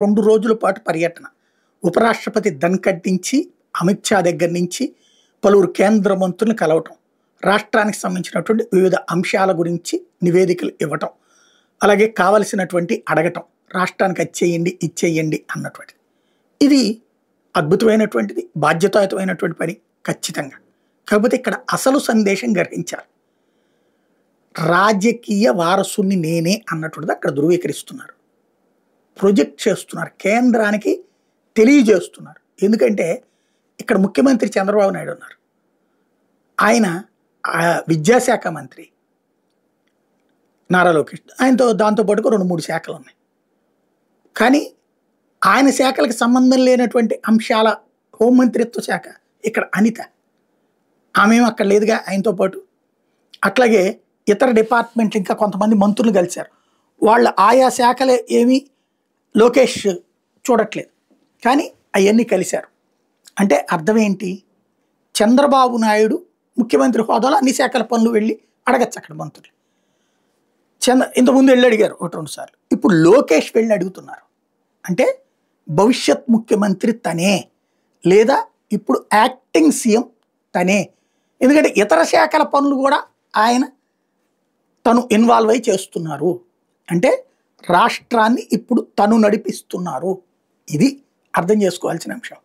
2 రోజుల పాటు పర్యటన. ఉపరాష్ట్రపతి ధన్‌ఖడ్ నుంచి, అమిత్ షా దగ్గర నుంచి పలువురు కేంద్ర మంత్రుల్ని కలవటం. రాష్ట్రానికి సంబంధించినటువంటి వివిధ అంశాల గురించి నివేదికలు ఇవ్వటం. అలాగే కావాల్సినటువంటి అడగటం. రాష్ట్రానికి అది చేయండి, ఇది చేయండి అన్నటువంటిది. ఇది అద్భుతమైనటువంటిది, బాధ్యతాయుతమైనటువంటి పని ఖచ్చితంగా. కాకపోతే ఇక్కడ అసలు సందేశం గ్రహించాలి. రాజకీయ వారసుని నేనే అన్నటువంటిది అక్కడ ధృవీకరిస్తున్నారు. ప్రొజెక్ట్ చేస్తున్నారు. కేంద్రానికి తెలియజేస్తున్నారు. ఎందుకంటే ఇక్కడ ముఖ్యమంత్రి చంద్రబాబు నాయుడు ఉన్నారు. ఆయన విద్యాశాఖ మంత్రి నారా లోకేష్. ఆయనతో దాంతో పాటుగా 2-3 శాఖలు ఉన్నాయి. కానీ ఆయన శాఖలకు సంబంధం లేనటువంటి అంశాల హోంమంత్రిత్వ శాఖ ఇక్కడ అనిత. ఆమెం అక్కడ లేదుగా ఆయనతో పాటు. అట్లాగే ఇతర డిపార్ట్మెంట్లు ఇంకా కొంతమంది మంత్రులు కలిశారు. వాళ్ళు ఆయా శాఖలే ఏమీ లోకేష్ చూడట్లేదు. కానీ అవన్నీ కలిశారు. అంటే అర్థం ఏంటి? చంద్రబాబు నాయుడు ముఖ్యమంత్రి హోదాలో అన్ని శాఖల పనులు వెళ్ళి అడగచ్చు అక్కడ మంత్రులు. ఇంతకుముందు వెళ్ళి అడిగారు 1-2 సార్లు. ఇప్పుడు లోకేష్ వెళ్ళి అడుగుతున్నారు. అంటే భవిష్యత్ ముఖ్యమంత్రి తనే, లేదా ఇప్పుడు యాక్టింగ్ సీఎం తనే. ఎందుకంటే ఇతర శాఖల పనులు కూడా తను ఇన్వాల్వ్ అయి చేస్తున్నారు. అంటే రాష్ట్రాన్ని ఇప్పుడు తను నడిపిస్తున్నారు. ఇది అర్థం చేసుకోవాల్సిన అంశం.